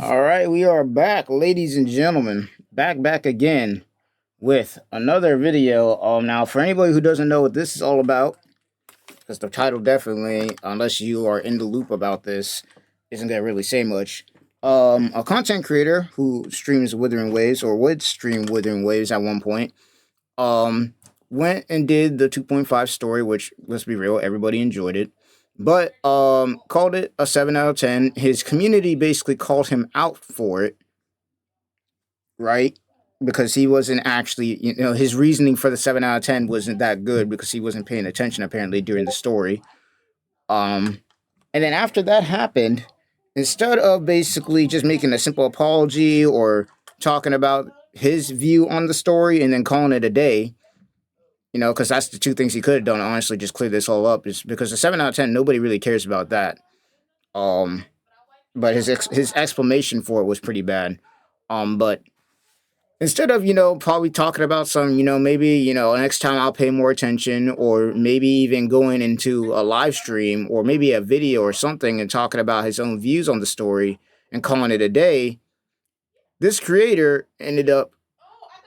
All right, we are back, ladies and gentlemen. Back again with another video. Now for anybody who doesn't know what this is all about, because the title definitely, unless you are in the loop about this, isn't gonna really say much. A content creator who streams Withering Waves or would stream Withering Waves at one point, went and did the 2.5 story, which, let's be real, everybody enjoyed it. But called it a 7 out of 10. His community basically called him out for it, right? Because he wasn't actually, his reasoning for the 7 out of 10 wasn't that good because he wasn't paying attention apparently during the story. And then after that happened, instead of basically just making a simple apology or talking about his view on the story and then calling it a day, because that's the two things he could have done. Honestly, just clear this all up. Is because the 7 out of 10, nobody really cares about that. But his explanation for it was pretty bad. But instead of probably talking about some maybe next time I'll pay more attention, or maybe even going into a live stream or maybe a video or something and talking about his own views on the story and calling it a day, this creator ended up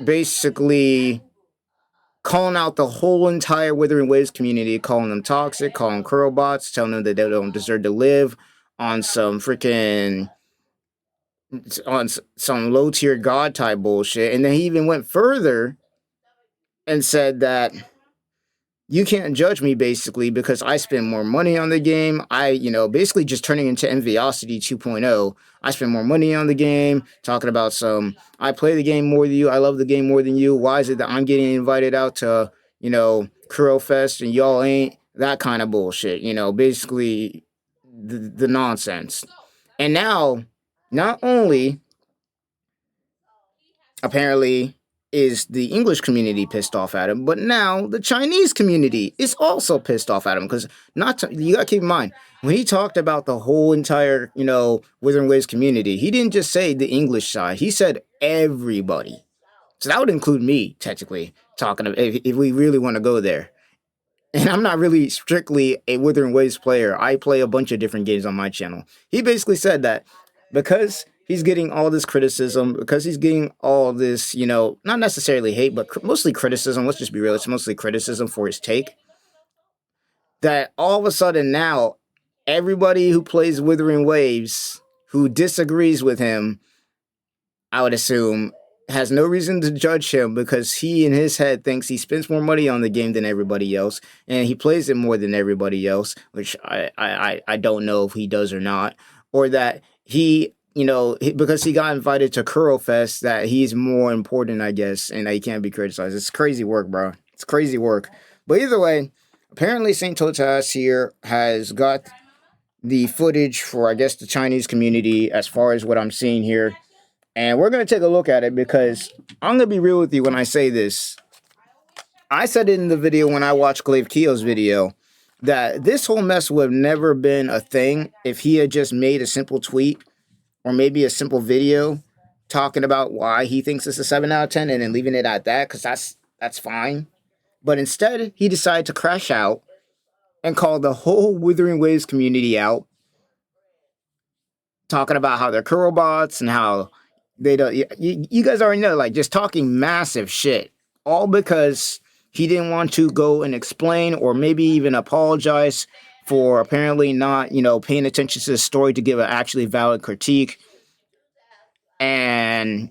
basically calling out the whole entire Withering Waves community, calling them toxic, calling curl bots, telling them that they don't deserve to live on some freaking some low tier god type bullshit. And then he even went further and said that you can't judge me basically because I spend more money on the game. Basically just turning into Enviosity 2.0. I spend more money on the game, talking about I play the game more than you, I love the game more than you. Why is it that I'm getting invited out to, Kuro Fest and y'all ain't? That kind of bullshit, basically the nonsense. And now, not only apparently is the English community pissed off at him, but now the Chinese community is also pissed off at him. Because you gotta keep in mind, when he talked about the whole entire, Withering Waves community, he didn't just say the English side, he said everybody. So that would include me, technically, talking about if we really want to go there. And I'm not really strictly a Withering Waves player. I play a bunch of different games on my channel. He basically said that because he's getting all this criticism, because he's getting all this, not necessarily hate, but mostly criticism. Let's just be real. It's mostly criticism for his take. That all of a sudden now, everybody who plays Withering Waves, who disagrees with him, I would assume, has no reason to judge him because he in his head thinks he spends more money on the game than everybody else, and he plays it more than everybody else, which I don't know if he does or not, or that he, because he got invited to Kuro Fest, that he's more important, I guess, and that he can't be criticized. It's crazy work, bro. It's crazy work. But either way, apparently St. Totas here has got the footage for, I guess, the Chinese community as far as what I'm seeing here. And we're going to take a look at it because I'm going to be real with you when I say this. I said it in the video when I watched Glaive Keo's video that this whole mess would have never been a thing if he had just made a simple tweet or maybe a simple video talking about why he thinks it's a 7 out of 10 and then leaving it at that, because that's fine. But instead, he decided to crash out and call the whole Withering Waves community out, talking about how they're curl bots and how they don't. You guys already know, like, just talking massive shit, all because he didn't want to go and explain or maybe even apologize for apparently not, paying attention to the story to give an actually valid critique. And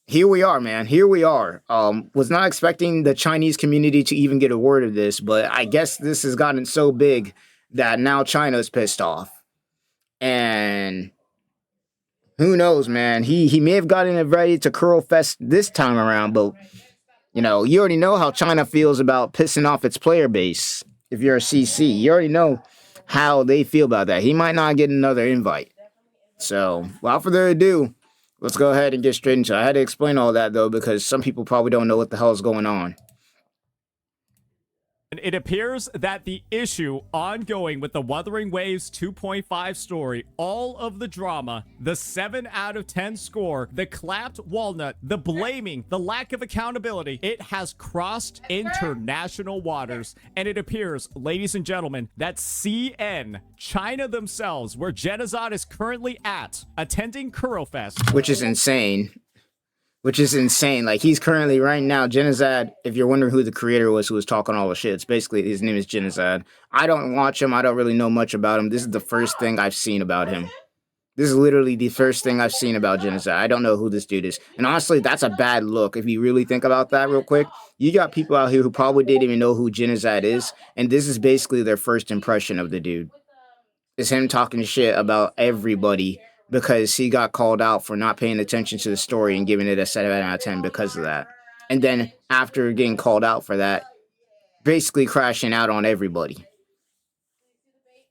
here we are, man. Here we are. Was not expecting the Chinese community to even get a word of this, but I guess this has gotten so big that now China's pissed off. And who knows, man? He may have gotten it ready to Curl Fest this time around, but you already know how China feels about pissing off its player base. If you're a CC, you already know how they feel about that. He might not get another invite. So, without further ado, let's go ahead and get straight into it. I had to explain all that though because some people probably don't know what the hell is going on. And it appears that the issue ongoing with the Wuthering Waves 2.5 story, all of the drama, the 7 out of 10 score, the clapped walnut, the blaming, the lack of accountability, it has crossed international waters. And it appears, ladies and gentlemen, that CN, China themselves, where Genocide is currently at, attending Kurofest. Which is insane. Like, he's currently, right now, Genocide, if you're wondering who the creator was who was talking all the shit, it's basically, his name is Genocide. I don't watch him. I don't really know much about him. This is the first thing I've seen about him. This is literally the first thing I've seen about Genocide. I don't know who this dude is. And honestly, that's a bad look. If you really think about that real quick, you got people out here who probably didn't even know who Genocide is. And this is basically their first impression of the dude. It's him talking shit about everybody because he got called out for not paying attention to the story and giving it a 7 out of 10 because of that. And then after getting called out for that, basically crashing out on everybody.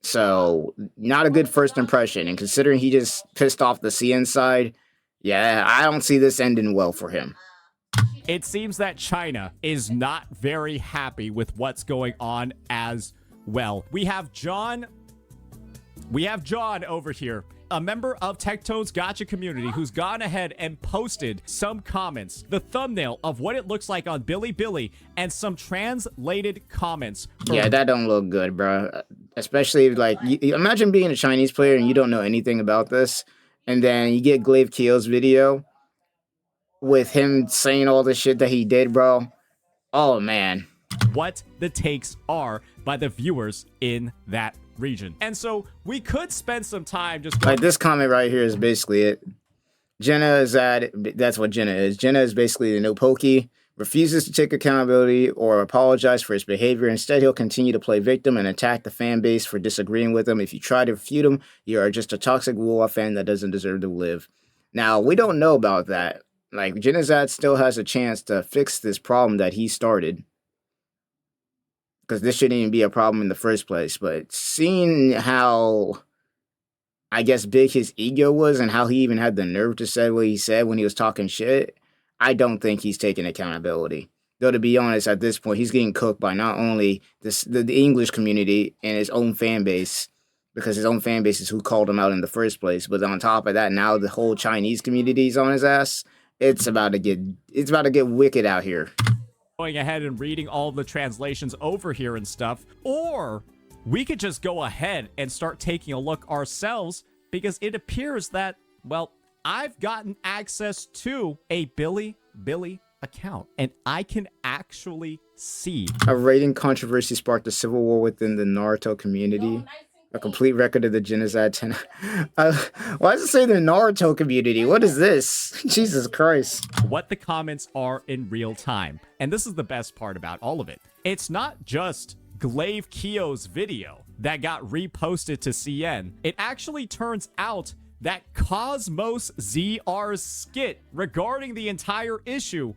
So, not a good first impression. And considering he just pissed off the CN side, yeah, I don't see this ending well for him. It seems that China is not very happy with what's going on as well. We have John over here, a member of Tectone's Gacha community, who's gone ahead and posted some comments, the thumbnail of what it looks like on Bilibili, and some translated comments. Yeah, that don't look good, bro. Especially, like, imagine being a Chinese player and you don't know anything about this, and then you get Glaive Keel's video with him saying all the shit that he did, bro. Oh, man. What the takes are by the viewers in that region. And so we could spend some time just like this comment right here is basically it. Jenna is that's what Jenna is. Jenna is basically the no pokey, refuses to take accountability or apologize for his behavior. Instead, he'll continue to play victim and attack the fan base for disagreeing with him. If you try to refute him, you are just a toxic Wuwa fan that doesn't deserve to live. Now, we don't know about that. Like, Genozad still has a chance to fix this problem that he started. Because this shouldn't even be a problem in the first place. But seeing how, I guess, big his ego was and how he even had the nerve to say what he said when he was talking shit, I don't think he's taking accountability. Though, to be honest, at this point, he's getting cooked by not only the English community and his own fan base, because his own fan base is who called him out in the first place. But on top of that, now the whole Chinese community is on his ass. It's about to get wicked out here. Going ahead and reading all the translations over here and stuff, or we could just go ahead and start taking a look ourselves, because it appears that, well, I've gotten access to a Bilibili account, and I can actually see. A rating controversy sparked a civil war within the Naruto community. A complete record of the Genocide 10. Why does it say the Naruto community? What is this? Jesus Christ. What the comments are in real time. And this is the best part about all of it. It's not just Glaive Keo's video that got reposted to CN. It actually turns out that Cosmos ZR's skit regarding the entire issue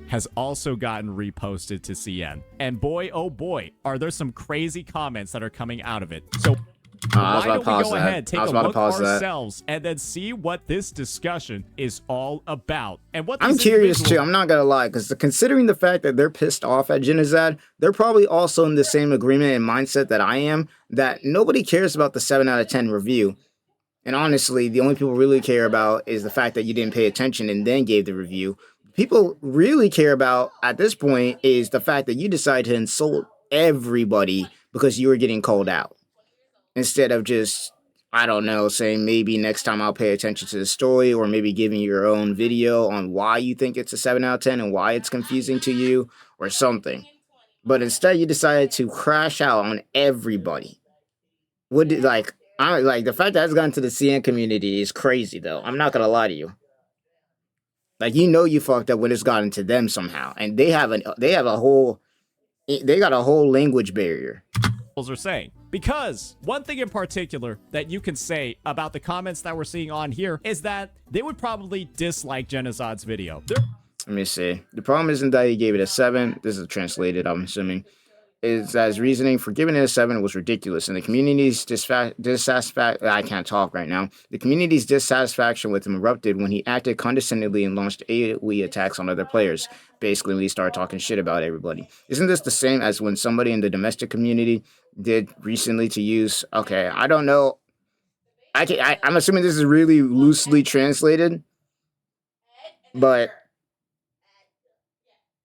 has also gotten reposted to CN. And boy, oh boy, are there some crazy comments that are coming out of it. So why don't we go ahead, take a look ourselves, and then see what this discussion is all about. And what I'm curious too, I'm not gonna lie, because considering the fact that they're pissed off at Genocide, they're probably also in the same agreement and mindset that I am, that nobody cares about the 7 out of 10 review. And honestly, the only people really care about is the fact that you didn't pay attention and then gave the review. People really care about, at this point, is the fact that you decide to insult everybody because you were getting called out. Instead of just, I don't know, saying maybe next time I'll pay attention to the story, or maybe giving your own video on why you think it's a 7 out of 10 and why it's confusing to you, or something. But instead, you decided to crash out on everybody. The fact that it's gotten to the CN community is crazy, though. I'm not gonna lie to you. Like, you know you fucked up when it's gotten to them somehow. And they got a whole language barrier. Are saying, because one thing in particular that you can say about the comments that we're seeing on here is that they would probably dislike Genocide's video. Let me see. The problem isn't that he gave it a 7. This is translated, I'm assuming. is that his reasoning for giving it a 7 was ridiculous, and the community's dissatisfaction. I can't talk right now. The community's dissatisfaction with him erupted when he acted condescendingly and launched AoE attacks on other players. Basically, when he started talking shit about everybody. Isn't this the same as when somebody in the domestic community did recently to use? Okay, I don't know. I'm assuming this is really loosely translated, but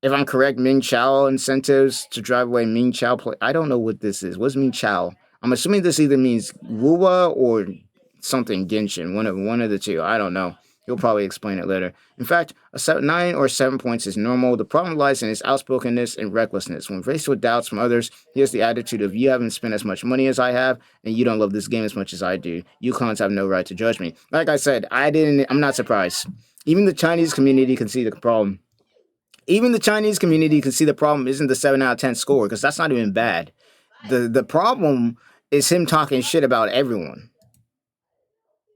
if I'm correct, Ming Chao incentives to drive away Ming Chao play. I don't know what this is. What's Ming Chao? I'm assuming this either means Wuwa or something Genshin. One of the two. I don't know. He'll probably explain it later. In fact, 9 or 7 points is normal. The problem lies in his outspokenness and recklessness. When faced with doubts from others, he has the attitude of, you haven't spent as much money as I have, and you don't love this game as much as I do. You cons have no right to judge me. Like I said, I'm not surprised. Even the Chinese community can see the problem. Even the Chinese community can see the problem isn't the 7 out of 10 score, because that's not even bad. The problem is him talking shit about everyone.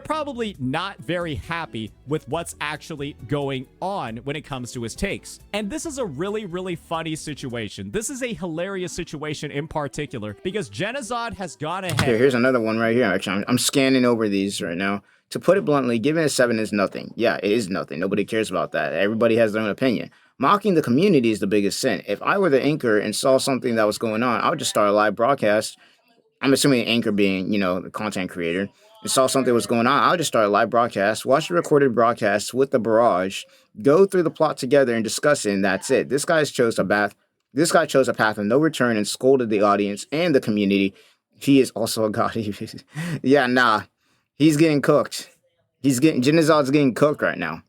Probably not very happy with what's actually going on when it comes to his takes. And this is a really, really funny situation. This is a hilarious situation in particular because Genazod has gone ahead. Here's another one right here. Actually, I'm scanning over these right now. To put it bluntly, giving a 7 is nothing. Yeah, it is nothing. Nobody cares about that. Everybody has their own opinion. Mocking the community is the biggest sin. If I were the anchor and saw something that was going on, I would just start a live broadcast. I'm assuming the anchor being, the content creator, and saw something was going on, I would just start a live broadcast, watch the recorded broadcast with the barrage, go through the plot together and discuss it, and that's it. This guy chose a path of no return and scolded the audience and the community. He is also a god. Yeah, nah. He's getting cooked. Genazod's getting cooked right now.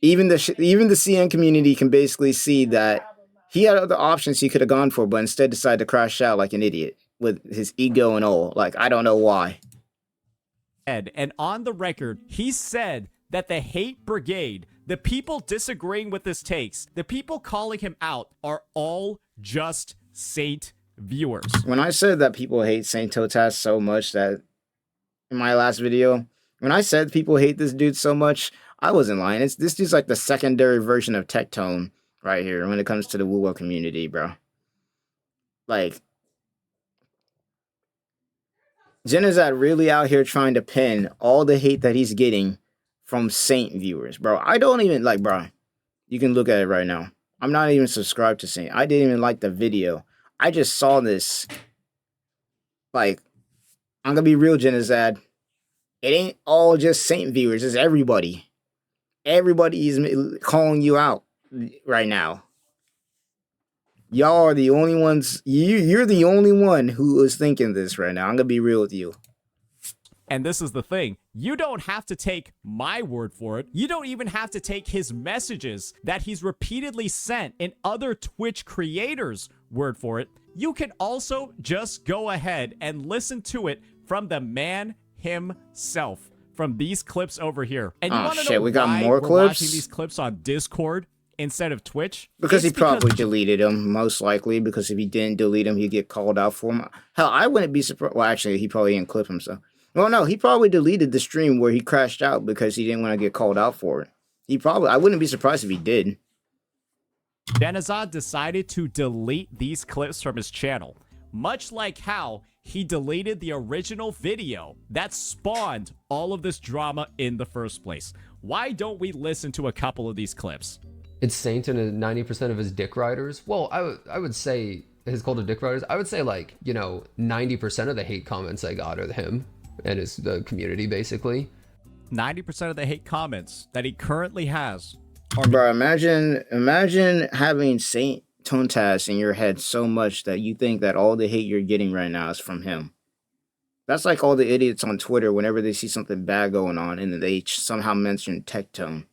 Even the CN community can basically see that he had other options he could have gone for, but instead decided to crash out like an idiot with his ego and all. Like, I don't know why. And on the record, he said that the hate brigade, the people disagreeing with his takes, the people calling him out are all just Saint viewers. When I said that people hate Saint Totas so much that in my last video, when I said people hate this dude so much, I wasn't lying. This dude's like the secondary version of Tectone right here when it comes to the Wuwa community, bro. Like, Genazod really out here trying to pin all the hate that he's getting from Saint viewers, bro. I don't even like, bro. You can look at it right now. I'm not even subscribed to Saint. I didn't even like the video. I just saw this. Like, I'm gonna be real, Genazod. It ain't all just Saint viewers. It's everybody. Everybody is calling you out right now. Y'all are the only ones. You're the only one who is thinking this right now. I'm gonna be real with you. And this is the thing. You don't have to take my word for it. You don't even have to take his messages that he's repeatedly sent in other Twitch creators' word for it. You can also just go ahead and listen to it from the man himself. From these clips over here. And you want to know we got why more we're clips? watching these clips on Discord instead of Twitch? Because he probably deleted them, most likely. Because if he didn't delete them, he'd get called out for them. Hell, I wouldn't be surprised. Well, actually, he probably didn't clip himself. Well, no, he probably deleted the stream where he crashed out because he didn't want to get called out for it. I wouldn't be surprised if he did. Genazod decided to delete these clips from his channel, much like how he deleted the original video that spawned all of this drama in the first place. Why don't we listen to a couple of these clips? It's Saint and 90% of his dick riders. Well, I would say his cult of dick riders. I would say 90% of the hate comments I got are him and the community basically. 90% of the hate comments that he currently has are. Bro, imagine having Saint Totas in your head so much that you think that all the hate you're getting right now is from him. That's like all the idiots on Twitter whenever they see something bad going on and they somehow mention Tectone.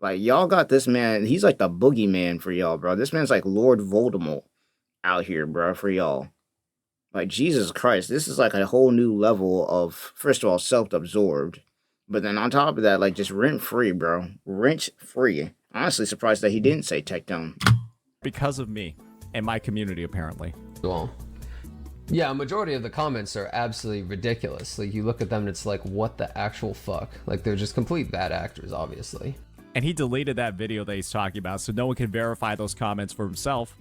Like, y'all got this man, he's like the boogeyman for y'all, bro. This man's like Lord Voldemort out here, bro, for y'all. Like, Jesus Christ, this is like a whole new level of, first of all, self-absorbed. But then on top of that, like, just rent-free, bro. Rent-free. Honestly surprised that he didn't say Tectone. Because of me and my community, apparently. Well, yeah, a majority of the comments are absolutely ridiculous. Like, you look at them and it's like, what the actual fuck? Like, they're just complete bad actors, obviously. And he deleted that video that he's talking about, so no one can verify those comments for himself.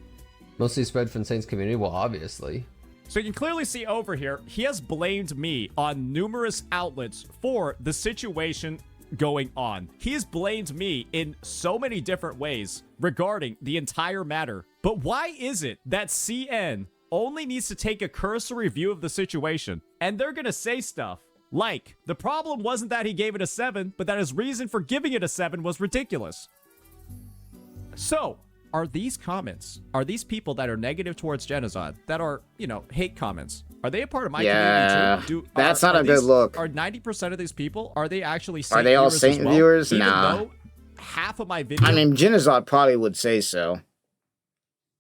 Mostly spread from Saints community. Well, obviously. So you can clearly see over here, he has blamed me on numerous outlets for the situation going on. He has blamed me in so many different ways regarding the entire matter. But why is it that CN only needs to take a cursory view of the situation and they're gonna say stuff like, the problem wasn't that he gave it a 7, but that his reason for giving it a 7 was ridiculous? So, are these comments, are these people that are negative towards Genocide, that are, you know, hate comments, are they a part of my community too? That's not a good look. Are 90% of these people, are they actually Saint Are they all viewers Saint as well? viewers? Even Nah. though half of my video... I mean, Genocide probably would say so.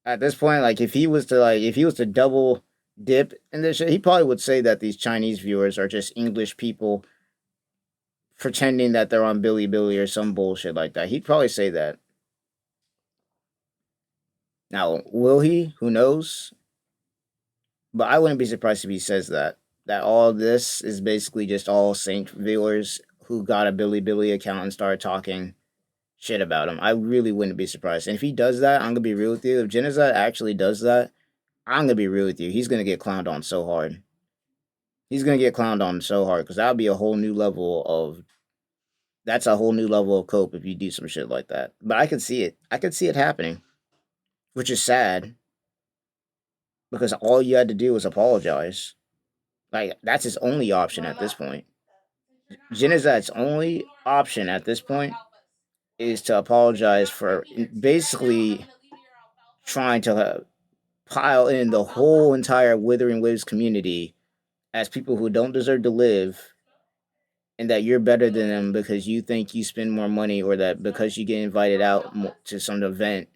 At this point, like, if he was to double dip in this shit, he probably would say that these Chinese viewers are just English people pretending that they're on Bilibili or some bullshit like that. He'd probably say that. Now, will he? Who knows? But I wouldn't be surprised if he says that. That all this is basically just all Saint viewers who got a Bilibili account and started talking shit about him. I really wouldn't be surprised. And if he does that, I'm going to be real with you. If Genocide actually does that, I'm going to be real with you. He's going to get clowned on so hard. He's going to get clowned on so hard because that'll be a whole new level of... That's a whole new level of cope if you do some shit like that. But I can see it. I can see it happening. Which is sad. Because all you had to do was apologize. Like, that's his only option at this point. Genocide's only option at this point is to apologize for basically trying to pile in the whole entire Withering Waves community as people who don't deserve to live, and that you're better than them because you think you spend more money, or that because you get invited out to some event,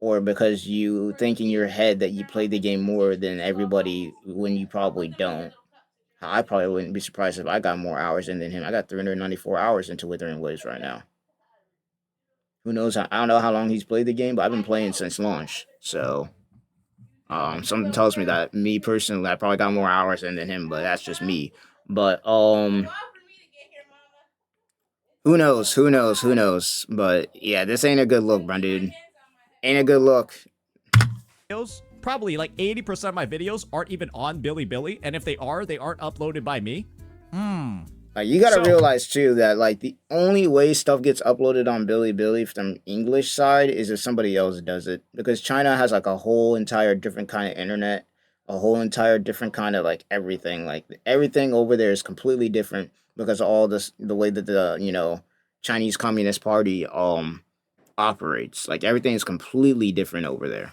or because you think in your head that you play the game more than everybody when you probably don't. I probably wouldn't be surprised if I got more hours in than him. I got 394 hours into Withering Waves right now. Who knows? I don't know how long he's played the game, but I've been playing since launch. So, something tells me that me personally, I probably got more hours in than him, but that's just me. But, who knows? Who knows? Who knows? But, yeah, this ain't a good look, bro, dude. Ain't a good look. Probably like 80% of my videos aren't even on Bilibili, and if they aren't uploaded by me. Like, you gotta realize too that like the only way stuff gets uploaded on Bilibili from English side is if somebody else does it, because China has like a whole entire different kind of internet, a whole entire different kind of like everything. Like everything over there is completely different because of all this, the way that the Chinese Communist Party operates. Like everything is completely different over there.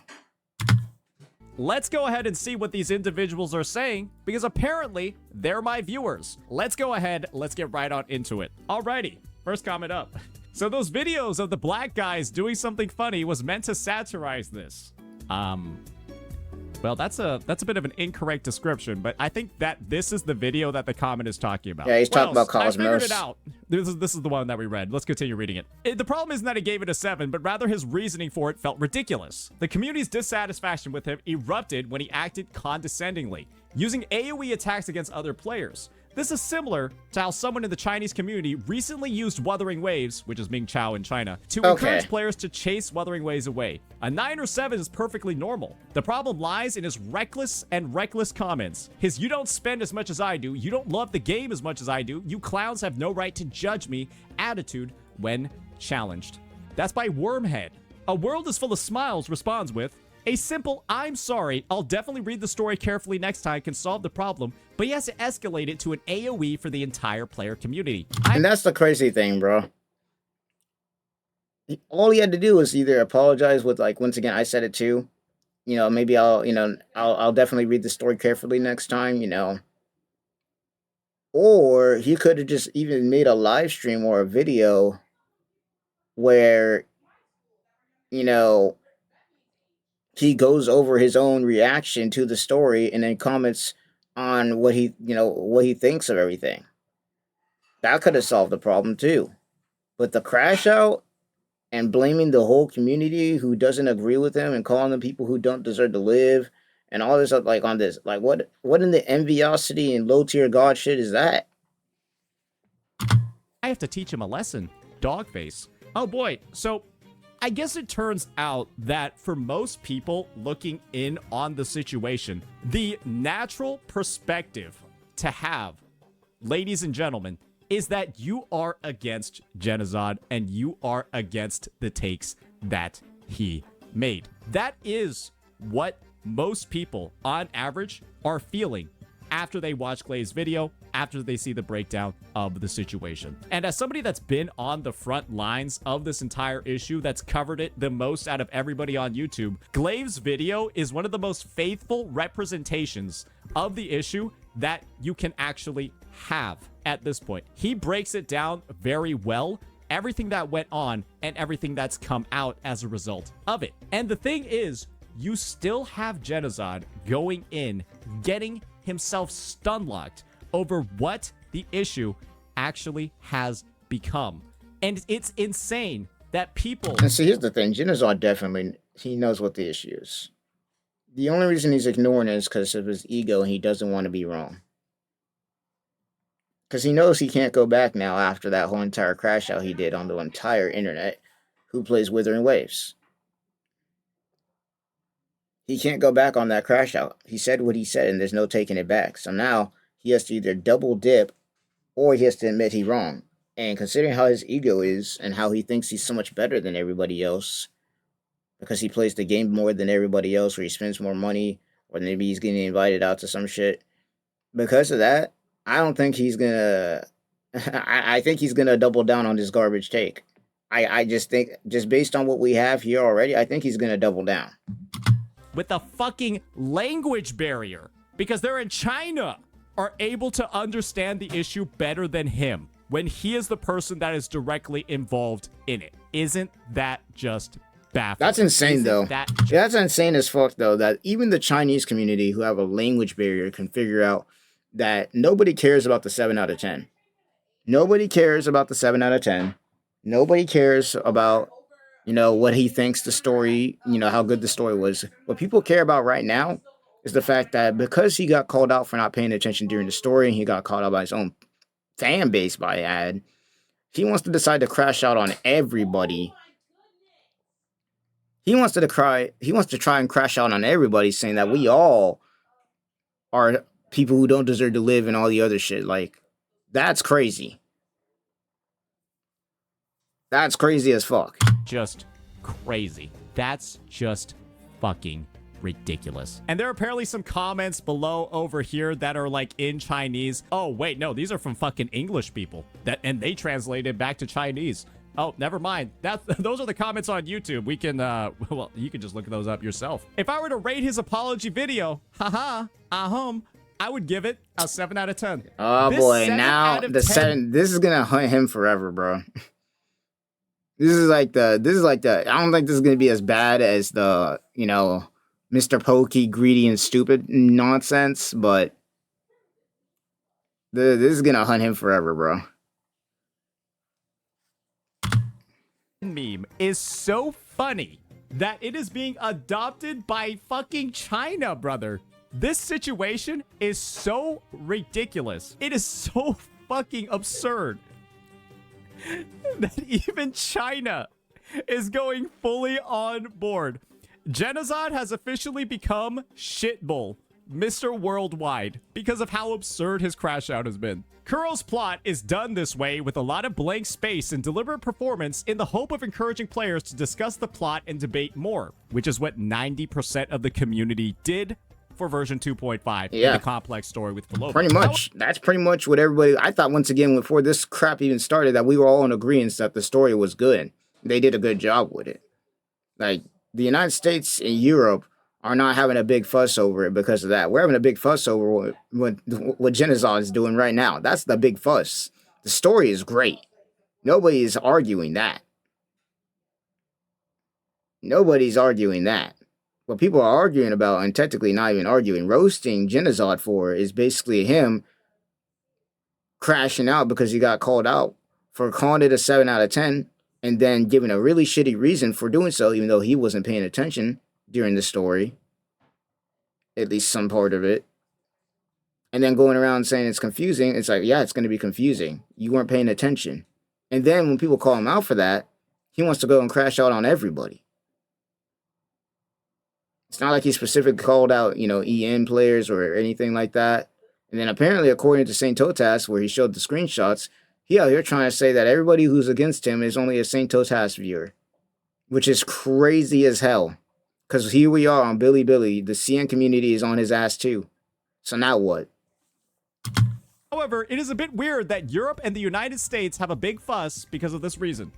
Let's go ahead and see what these individuals are saying, because apparently they're my viewers. Let's go ahead, let's get right on into it. Alrighty, first comment up. So those videos of the black guys doing something funny was meant to satirize this. Well, that's a bit of an incorrect description, but I think that this is the video that the comment is talking about. Yeah, he's talking about I figured Cosmos. it out. This is the one that we read. Let's continue reading it. The problem isn't that he gave it a 7, but rather his reasoning for it felt ridiculous. The community's dissatisfaction with him erupted when he acted condescendingly, using AoE attacks against other players. This is similar to how someone in the Chinese community recently used Wuthering Waves, which is Ming Chao in China, to encourage players to chase Wuthering Waves away. A 9 or 7 is perfectly normal. The problem lies in his reckless comments. His "you don't spend as much as I do, you don't love the game as much as I do, you clowns have no right to judge me" attitude when challenged. That's by Wormhead. A World is Full of Smiles responds with, "A simple 'I'm sorry, I'll definitely read the story carefully next time' can solve the problem, but he has to escalate it to an AoE for the entire player community." And that's the crazy thing, bro. All he had to do was either apologize with, like, once again, I said it too. Maybe I'll definitely read the story carefully next time, Or he could have just even made a live stream or a video where, he goes over his own reaction to the story and then comments on what he thinks of everything. That could have solved the problem too. But the crash out and blaming the whole community who doesn't agree with him and calling them people who don't deserve to live and all this, like, on this, like, what in the enviosity and low tier god shit is that? I have to teach him a lesson. Dogface. Oh boy, so I guess it turns out that for most people looking in on the situation, the natural perspective to have, ladies and gentlemen, is that you are against Genozod and you are against the takes that he made. That is what most people, on average, are feeling after they watch Glaive's video, after they see the breakdown of the situation. And as somebody that's been on the front lines of this entire issue, that's covered it the most out of everybody on YouTube, Glaive's video is one of the most faithful representations of the issue that you can actually have at this point. He breaks it down very well, everything that went on and everything that's come out as a result of it. And the thing is, you still have Genozod going in, getting himself stun-locked over what the issue actually has become. And it's insane that people... And see, here's the thing. Genozod definitely, he knows what the issue is. The only reason he's ignoring it is because of his ego and he doesn't want to be wrong. Because he knows he can't go back now after that whole entire crash out he did on the entire internet. Who plays Withering Waves? He can't go back on that crash out. He said what he said and there's no taking it back. So now he has to either double dip or he has to admit he's wrong. And considering how his ego is and how he thinks he's so much better than everybody else because he plays the game more than everybody else or he spends more money or maybe he's getting invited out to some shit. Because of that, I don't think he's gonna... I think he's gonna double down on this garbage take. I just think, just based on what we have here already, I think he's gonna double down. With a fucking language barrier, because they're in China, are able to understand the issue better than him when he is the person that is directly involved in it. Isn't that just baffling? That's insane, though. That's insane as fuck, though, that even the Chinese community who have a language barrier can figure out that nobody cares about the 7 out of 10. Nobody cares about the 7 out of 10. Nobody cares about, you know, what he thinks the story, you know, how good the story was. What people care about right now is the fact that because he got called out for not paying attention during the story, and he got called out by his own fan base by ad, he wants to decide to crash out on everybody. He wants to try and crash out on everybody, saying that we all are people who don't deserve to live and all the other shit. Like, that's crazy. That's crazy as fuck. Just crazy. That's just fucking ridiculous. And there are apparently some comments below over here that are like in Chinese. Oh, wait, no, these are from fucking English people and they translated back to Chinese. Oh, never mind. Those are the comments on YouTube. We can, well, you can just look those up yourself. If I were to rate his apology video, I would give it a 7 out of 10. Oh boy, now the 7, this is gonna hunt him forever, bro. This is like the, I don't think this is gonna be as bad as the, you know, Mr. Pokey, greedy and stupid nonsense, but this is gonna hunt him forever, bro. Meme is so funny that it is being adopted by fucking China, brother. This situation is so ridiculous. It is so fucking absurd that even China is going fully on board. Genozod has officially become shitbull, Mr. Worldwide, because of how absurd his crash out has been. Kuro's plot is done this way with a lot of blank space and deliberate performance in the hope of encouraging players to discuss the plot and debate more, which is what 90% of the community did for version 2.5 in the complex story with Philova. Pretty much. That's pretty much what everybody... I thought, once again, before this crap even started, that we were all in agreement that the story was good. They did a good job with it. Like, the United States and Europe are not having a big fuss over it because of that. We're having a big fuss over what Genozod is doing right now. That's the big fuss. The story is great. Nobody is arguing that. Nobody's arguing that. What people are arguing about, and technically not even arguing, roasting Genozod for, is basically him crashing out because he got called out for calling it a 7 out of 10 and then giving a really shitty reason for doing so, even though he wasn't paying attention during the story, at least some part of it, and then going around saying it's confusing. It's like, yeah, it's going to be confusing. You weren't paying attention. And then when people call him out for that, he wants to go and crash out on everybody. It's not like he specifically called out, EN players or anything like that. And then apparently, according to Saint Totas, where he showed the screenshots, he out here trying to say that everybody who's against him is only a Saint Totas viewer, which is crazy as hell. Because here we are on Bilibili, the CN community is on his ass too. So now what? However, it is a bit weird that Europe and the United States have a big fuss because of this reason.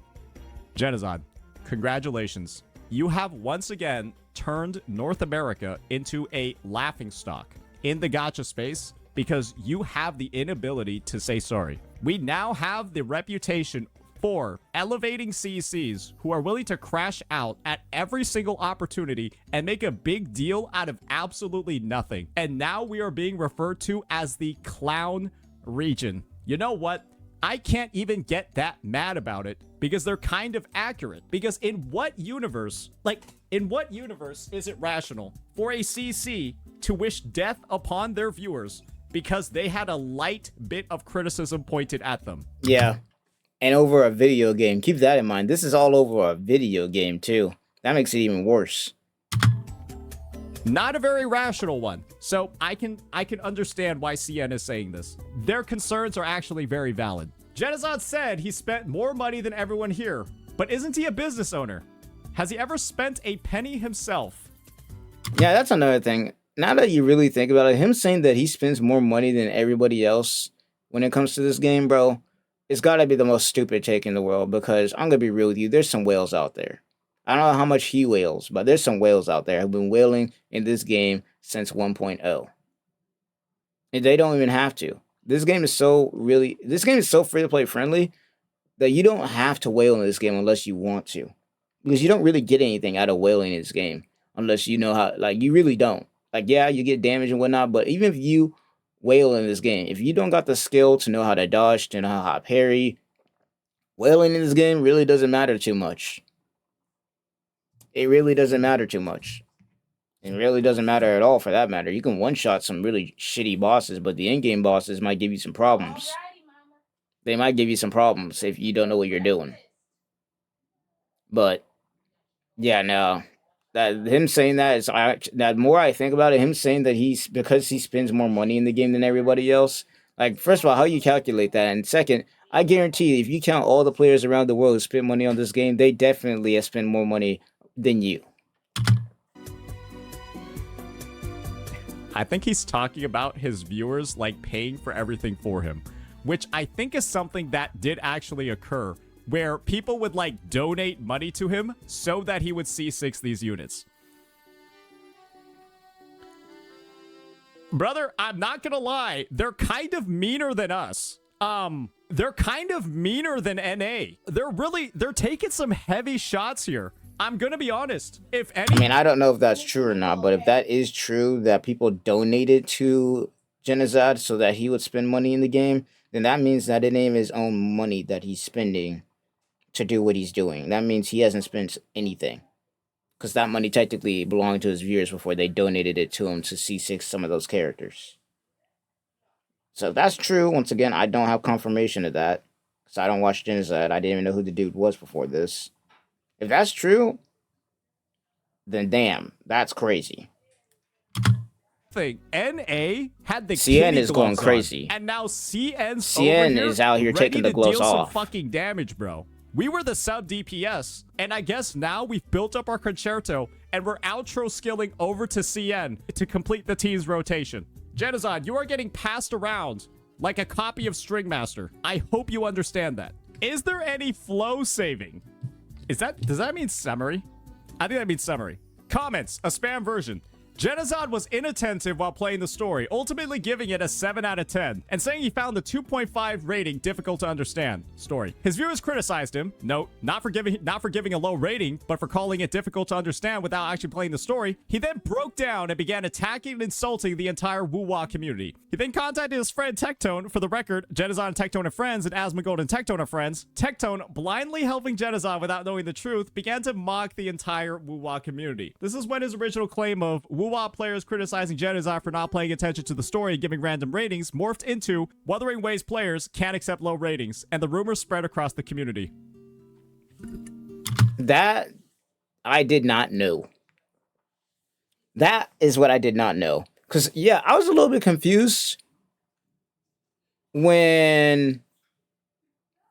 Genozod, congratulations. You have once again turned North America into a laughingstock in the gacha space because you have the inability to say sorry. We now have the reputation for elevating CCs who are willing to crash out at every single opportunity and make a big deal out of absolutely nothing. And now we are being referred to as the clown region. You know what? I can't even get that mad about it because they're kind of accurate. Because in what universe is it rational for a CC to wish death upon their viewers because they had a light bit of criticism pointed at them? Yeah. And over a video game. Keep that in mind. This is all over a video game too. That makes it even worse. Not a very rational one. So I can understand why CN is saying this. Their concerns are actually very valid. Genozod said he spent more money than everyone here, but isn't he a business owner? Has he ever spent a penny himself? Yeah, that's another thing. Now that you really think about it, him saying that he spends more money than everybody else when it comes to this game, bro, it's got to be the most stupid take in the world, because I'm going to be real with you, there's some whales out there. I don't know how much he whales, but there's some whales out there who've been whaling in this game since 1.0. And they don't even have to. This game is so free-to-play friendly that you don't have to whale in this game unless you want to. Because you don't really get anything out of whaling in this game unless you know how, you really don't. Yeah, you get damage and whatnot, but even if you whale in this game, if you don't got the skill to know how to dodge, to know how to parry, whaling in this game really doesn't matter too much. It really doesn't matter too much. It really doesn't matter at all, for that matter. You can one-shot some really shitty bosses, but the in-game bosses might give you some problems. They might give you some problems if you don't know what you're doing. But, yeah, no. Him saying that is, the more I think about it, him saying that because he spends more money in the game than everybody else, first of all, how you calculate that? And second, I guarantee you, if you count all the players around the world who spend money on this game, they definitely have spent more money than you. I think he's talking about his viewers paying for everything for him, which I think is something that did actually occur, where people would donate money to him so that he would C6 these units. Brother, I'm not gonna lie, they're kind of meaner than us. They're kind of meaner than NA. They're taking some heavy shots here. I'm gonna be honest. I don't know if that's true or not, but if that is true, that people donated to Genozod so that he would spend money in the game, then that means that it ain't his own money that he's spending to do what he's doing. That means he hasn't spent anything, because that money technically belonged to his viewers before they donated it to him to C6 some of those characters. So if that's true, once again, I don't have confirmation of that, because I don't watch Genozod. I didn't even know who the dude was before this. If that's true, then damn, that's crazy. NA had the CN is going crazy, and now CN is out here taking the gloves off. Some fucking damage, bro. We were the sub DPS, and I guess now we've built up our concerto, and we're outro skilling over to CN to complete the team's rotation. Genozod, you are getting passed around like a copy of Stringmaster. I hope you understand that. Is there any flow saving? Does that mean summary? I think that means summary. Comments, a spam version. Genozod was inattentive while playing the story, ultimately giving it a 7 out of 10, and saying he found the 2.5 rating difficult to understand. Story. His viewers criticized him, note, not for giving a low rating, but for calling it difficult to understand without actually playing the story. He then broke down and began attacking and insulting the entire Wuwa community. He then contacted his friend Tectone. For the record, Genozod and Tectone are friends, and Asmongold and Tectone are friends. Tectone, blindly helping Genozod without knowing the truth, began to mock the entire Wuwa community. This is when his original claim of Wuwa players criticizing Genozod for not paying attention to the story and giving random ratings morphed into Wuthering Waves players can't accept low ratings, and the rumors spread across the community. That I did not know. That is what I did not know. Cause yeah, I was a little bit confused when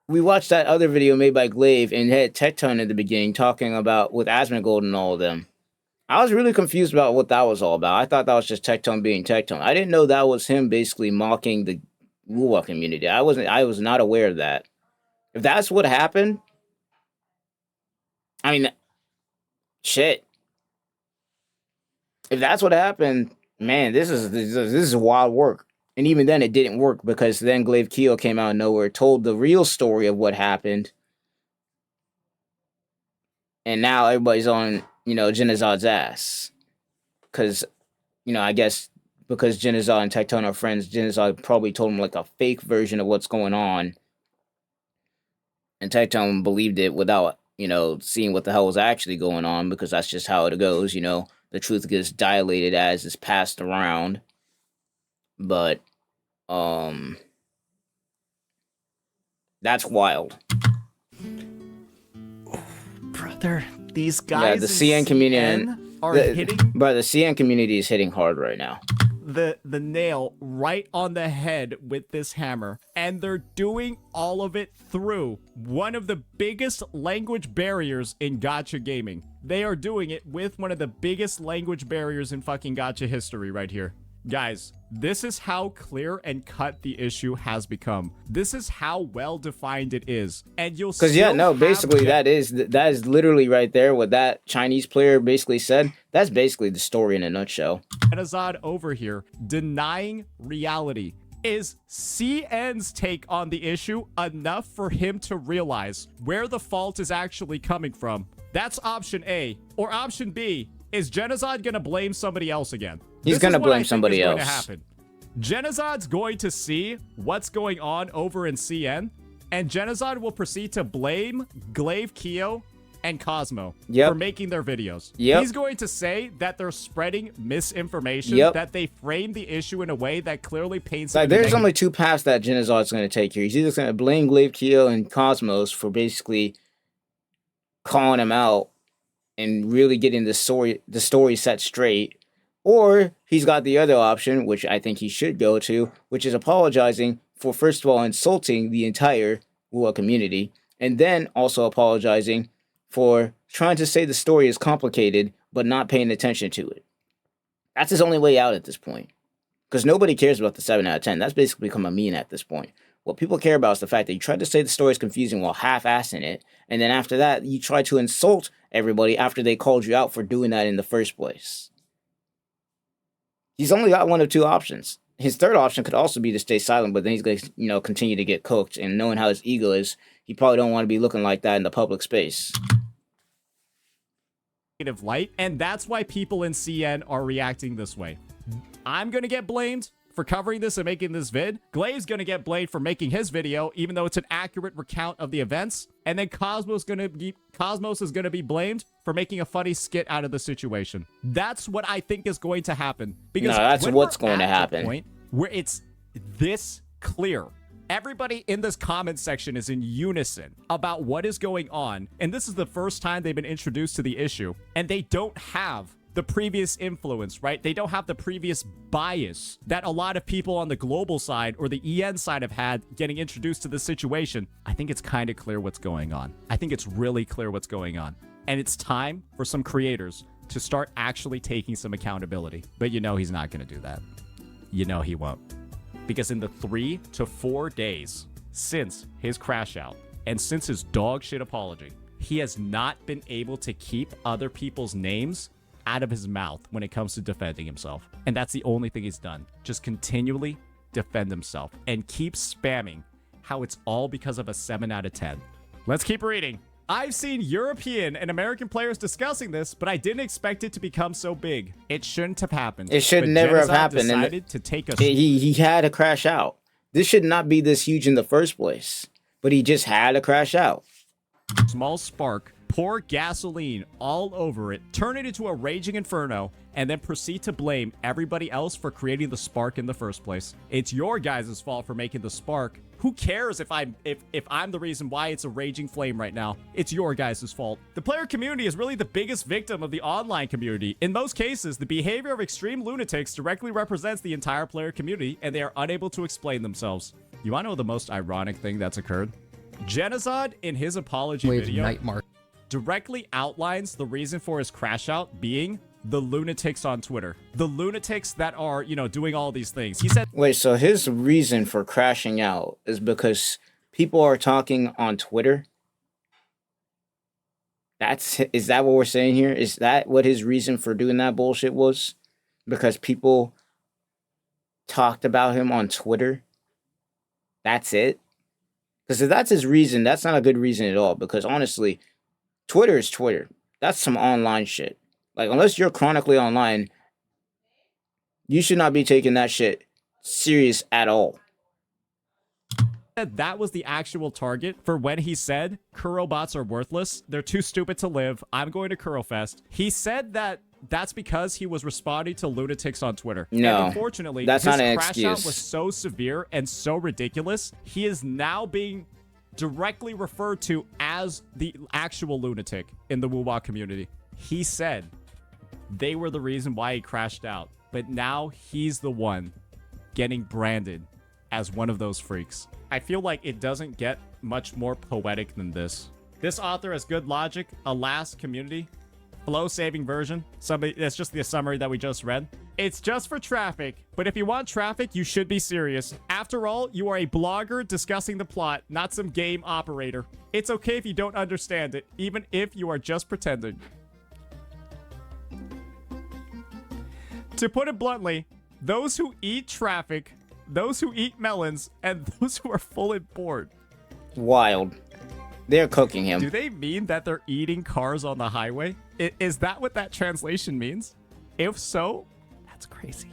we watched that other video made by Glaive and had Tectone in the beginning talking about with Asmongold and all of them. I was really confused about what that was all about. I thought that was just Tectone being Tectone. I didn't know that was him basically mocking the Wuwa community. I was not aware of that. If that's what happened, I mean, shit. If that's what happened, man, this is wild work. And even then, it didn't work because then Glaive Keo came out of nowhere, told the real story of what happened, and now everybody's on Genazad's ass because I guess because Genazad and Tectone are friends, Genazad probably told him like a fake version of what's going on, and Tectone believed it without seeing what the hell was actually going on because that's just how it goes. The truth gets dilated as it's passed around. But that's wild. Brother, these guys Yeah, the CN community are hitting but the CN community is hitting hard right now. the nail right on the head with this hammer, and they're doing all of it through one of the biggest language barriers in gacha gaming. They are doing it with one of the biggest language barriers in fucking gacha history right here. Guys, this is how clear and cut the issue has become. This is how well defined it is. And you'll Because basically that is literally right there what that Chinese player basically said. That's basically the story in a nutshell. Azad over here denying reality. Is CN's take on the issue enough for him to realize where the fault is actually coming from? That's option A. Or option B, is Genazad gonna blame somebody else again? He's gonna blame somebody else. Going to happen. Genazad's going to see what's going on over in CN, and Genazad will proceed to blame Glaive Keo and Cosmo for making their videos. He's going to say that they're spreading misinformation, that they frame the issue in a way that clearly paints it. There's only two paths that Genazad's going to take here. He's either going to blame Glaive Keo and Cosmos for basically calling him out and really getting the story set straight, or he's got the other option, which I think he should go to, which is apologizing for, first of all, insulting the entire Wuwa community, and then also apologizing for trying to say the story is complicated, but not paying attention to it. That's his only way out at this point. Because nobody cares about the 7 out of 10. That's basically become a meme at this point. What people care about is the fact that you tried to say the story is confusing while half-assing it, and then after that, you try to insult everybody after they called you out for doing that in the first place. He's only got one of two options. His third option could also be to stay silent, but then he's going to, continue to get cooked. And knowing how his ego is, he probably don't want to be looking like that in the public space. Light, and that's why people in CN are reacting this way. I'm going to get blamed for covering this and making this vid. Glaive's going to get blamed for making his video, even though it's an accurate recount of the events. And then Cosmos is going to be blamed for making a funny skit out of the situation. That's what I think is going to happen. Because that's what's going to happen. Point where it's this clear. Everybody in this comment section is in unison about what is going on. And this is the first time they've been introduced to the issue. And they don't have the previous influence, right? They don't have the previous bias that a lot of people on the global side or the EN side have had getting introduced to this situation. I think it's kind of clear what's going on. I think it's really clear what's going on. And it's time for some creators to start actually taking some accountability. But he's not going to do that. He won't. Because in the 3 to 4 days since his crash out and since his dog shit apology, he has not been able to keep other people's names out of his mouth when it comes to defending himself. And that's the only thing he's done. Just continually defend himself and keep spamming how it's all because of a 7 out of 10. Let's keep reading. I've seen European and American players discussing this, but I didn't expect it to become so big. It shouldn't have happened. It should never have happened. Decided to take us. He had to crash out. This should not be this huge in the first place, but he just had to crash out. Small spark, pour gasoline all over it, turn it into a raging inferno, and then proceed to blame everybody else for creating the spark in the first place. It's your guys' fault for making the spark. Who cares if I'm the reason why it's a raging flame right now? It's your guys' fault. The player community is really the biggest victim of the online community. In most cases, the behavior of extreme lunatics directly represents the entire player community, and they are unable to explain themselves. You want to know the most ironic thing that's occurred? Genozod, in his apology video, directly outlines the reason for his crash out being the lunatics on Twitter. The lunatics that are, you know, doing all these things. He said... Wait, so his reason for crashing out is because people are talking on Twitter? Is that what we're saying here? Is that what his reason for doing that bullshit was? Because people talked about him on Twitter? That's it? Because if that's his reason, that's not a good reason at all. Because honestly, Twitter is Twitter. That's some online shit. Like, unless you're chronically online, you should not be taking that shit serious at all. That was the actual target for when he said Kuro bots are worthless. They're too stupid to live. I'm going to Kuro Fest. He said that that's because he was responding to lunatics on Twitter. No, and unfortunately, that's his not an crash excuse. out was so severe and so ridiculous. He is now being directly referred to as the actual lunatic in the Wuwa community. He said they were the reason why he crashed out, but now he's the one getting branded as one of those freaks. I feel like it doesn't get much more poetic than this. This author has good logic, alas, community, flow-saving version. That's just the summary that we just read. It's just for traffic, but if you want traffic, you should be serious. After all, you are a blogger discussing the plot, not some game operator. It's okay if you don't understand it, even if you are just pretending. To put it bluntly, those who eat traffic, those who eat melons, and those who are full and bored. Wild. They're cooking him. Do they mean that they're eating cars on the highway? Is that what that translation means? If so, that's crazy.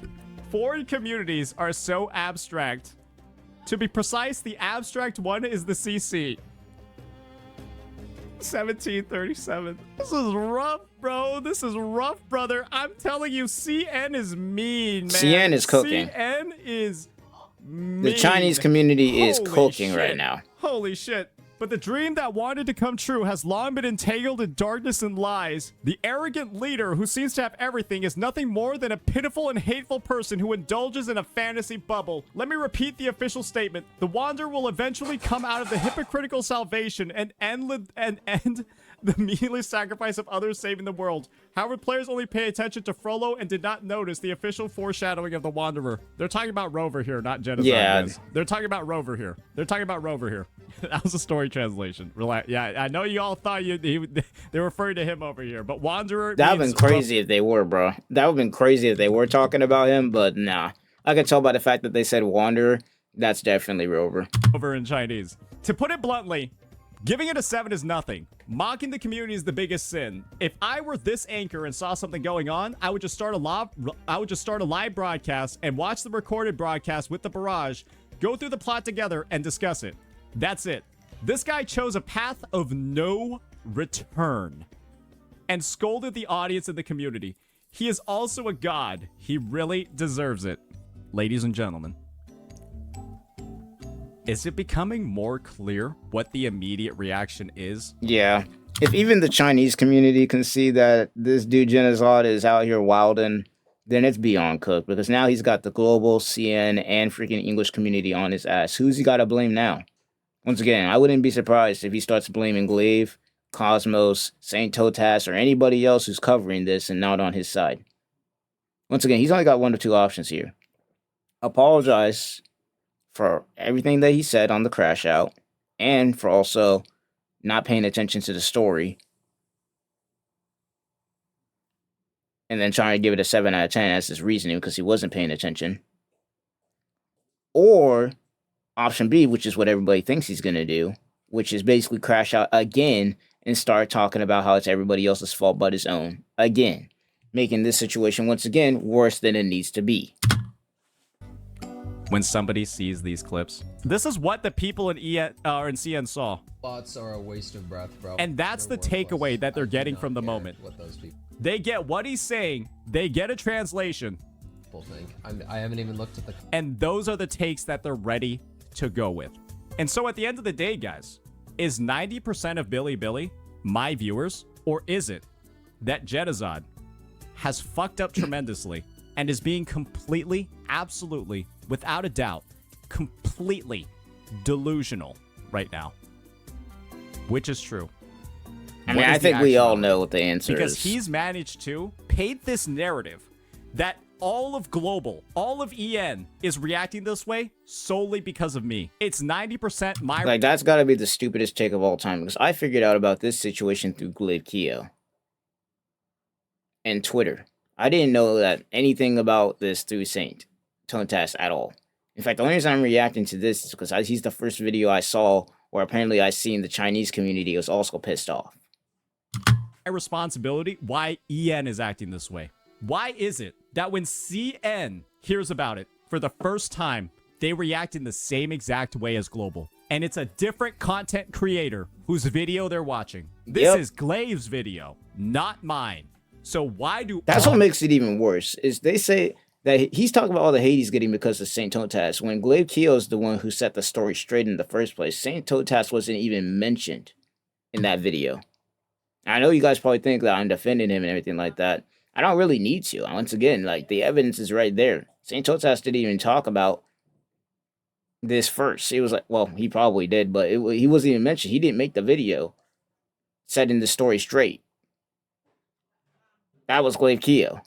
Foreign communities are so abstract. To be precise, the abstract one is the CC. 1737. This is rough, bro. This is rough, brother. I'm telling you, CN is mean, man. CN is cooking. CN is mean. The Chinese community is Holy cooking shit. right now. Holy shit. But the dream that wanted to come true has long been entangled in darkness and lies. The arrogant leader who seems to have everything is nothing more than a pitiful and hateful person who indulges in a fantasy bubble. Let me repeat the official statement. The Wanderer will eventually come out of the hypocritical salvation and end the meaningless sacrifice of others saving the world. However, players only pay attention to Frollo and did not notice the official foreshadowing of the Wanderer. They're talking about Rover here, not Genocide. Yeah. Guys. They're talking about Rover here. They're talking about Rover here. That was a story translation. Relax. Yeah, I know you all thought they're referring to him over here, but Wanderer. That would have been crazy if they were, bro. That would have been crazy if they were talking about him, but nah. I can tell by the fact that they said Wanderer. That's definitely Rover. Over in Chinese. To put it bluntly, giving it a 7 is nothing. Mocking the community is the biggest sin. If I were this anchor and saw something going on, I would just start a live broadcast and watch the recorded broadcast with the barrage, go through the plot together, and discuss it. That's it. This guy chose a path of no return and scolded the audience and the community. He is also a god. He really deserves it. Ladies and gentlemen, is it becoming more clear what the immediate reaction is? Yeah. If even the Chinese community can see that this dude Genocide is out here wilding, then it's beyond cooked, because now he's got the global CN and freaking English community on his ass. Who's he got to blame now? Once again, I wouldn't be surprised if he starts blaming Glaive, Cosmos, Saint Totas, or anybody else who's covering this and not on his side. Once again, he's only got one or two options here. Apologize for everything that he said on the crash out, and for also not paying attention to the story, and then trying to give it a 7 out of 10 as his reasoning because he wasn't paying attention. Or option B, which is what everybody thinks he's going to do, which is basically crash out again and start talking about how it's everybody else's fault but his own. Again, making this situation once again worse than it needs to be. When somebody sees these clips, this is what the people in CN saw. Bots are a waste of breath, bro. And that's the takeaway that they're getting from the moment. They get what he's saying, they get a translation. People think. I haven't even looked at the... And those are the takes that they're ready to go with. And so at the end of the day, guys, is 90% of Billy my viewers, or is it that Genozod has fucked up tremendously and is being completely, absolutely, without a doubt, completely delusional right now? Which is true? I mean, I think we all know what the answer is. Because he's managed to paint this narrative that all of global, all of EN is reacting this way solely because of me. It's 90% my... Like, that's gotta be the stupidest take of all time, because I figured out about this situation through Glaive Keo and Twitter. I didn't know that anything about this through Saint Tontas at all. In fact, the only reason I'm reacting to this is because he's the first video I saw where apparently I seen the Chinese community was also pissed off. Responsibility why EN is acting this way. Why is it that when CN hears about it for the first time, they react in the same exact way as global? And it's a different content creator whose video they're watching. This is Glaive's video, not mine. So why do... That's what makes it even worse, is they say that he's talking about all the hate he's getting because of Saint Totas, when Glaive Keo is the one who set the story straight in the first place. Saint Totas wasn't even mentioned in that video. I know you guys probably think that I'm defending him and everything like that. I don't really need to. Once again, like, the evidence is right there. Saint Totas didn't even talk about this first. He was like, well, he probably did, but he wasn't even mentioned. He didn't make the video setting the story straight. That was Glaive Keo.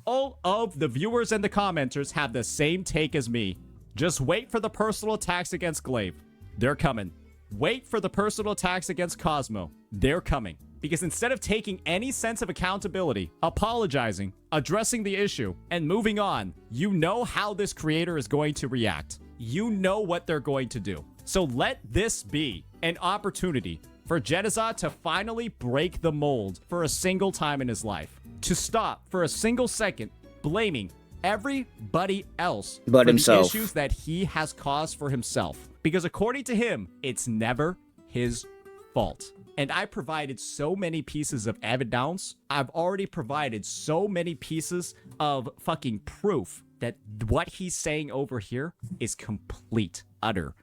All of the viewers and the commenters have the same take as me. Just wait for the personal attacks against Glaive. They're coming. Wait for the personal attacks against Cosmo. They're coming. Because instead of taking any sense of accountability, apologizing, addressing the issue, and moving on, you know how this creator is going to react. You know what they're going to do. So let this be an opportunity for Genozod to finally break the mold for a single time in his life. To stop for a single second blaming everybody else but for himself. the issues that he has caused for himself. Because according to him, it's never his fault. And I provided so many pieces of evidence. I've already provided so many pieces of fucking proof that what he's saying over here is complete, utter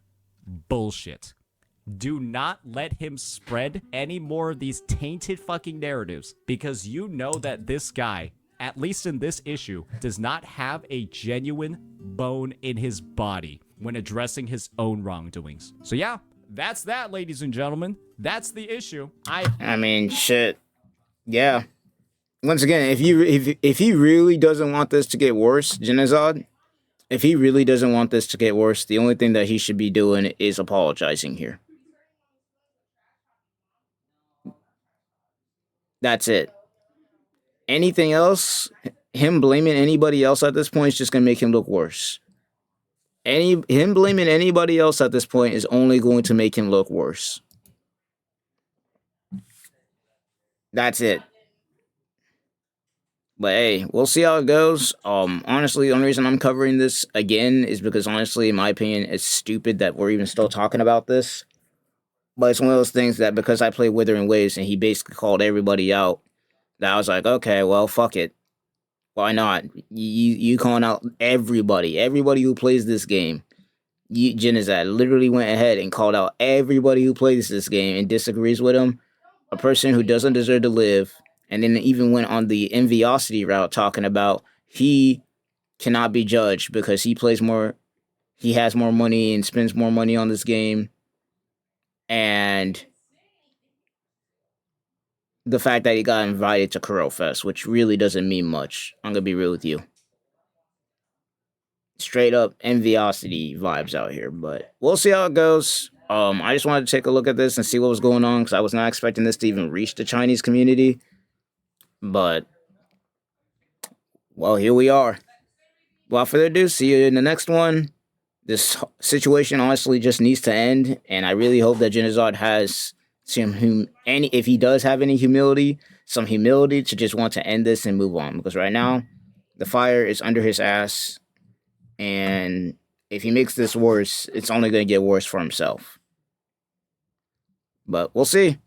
bullshit. Do not let him spread any more of these tainted fucking narratives, because you know that this guy, at least in this issue, does not have a genuine bone in his body when addressing his own wrongdoings. So yeah, that's that, ladies and gentlemen. That's the issue. I mean, shit. Yeah. Once again, if he really doesn't want this to get worse, Genozod, if he really doesn't want this to get worse, the only thing that he should be doing is apologizing here. That's it. Anything else, him blaming anybody else at this point is just going to make him look worse. Him blaming anybody else at this point is only going to make him look worse. That's it. But hey, we'll see how it goes. Honestly, the only reason I'm covering this again is because, honestly, in my opinion, it's stupid that we're even still talking about this. But it's one of those things that because I play Withering Waves and he basically called everybody out, that I was like, okay, well, fuck it. Why not? You calling out everybody who plays this game. Genozod literally went ahead and called out everybody who plays this game and disagrees with him. A person who doesn't deserve to live. And then even went on the enviosity route, talking about he cannot be judged because he plays more, he has more money and spends more money on this game. And the fact that he got invited to Kuro Fest, which really doesn't mean much. I'm going to be real with you. Straight up enviosity vibes out here, but we'll see how it goes. I just wanted to take a look at this and see what was going on, because I was not expecting this to even reach the Chinese community. But, well, here we are. Without further ado, see you in the next one. This situation honestly just needs to end, and I really hope that Genozod has if he does have any humility, some humility to just want to end this and move on. Because right now, the fire is under his ass, and if he makes this worse, it's only going to get worse for himself. But we'll see.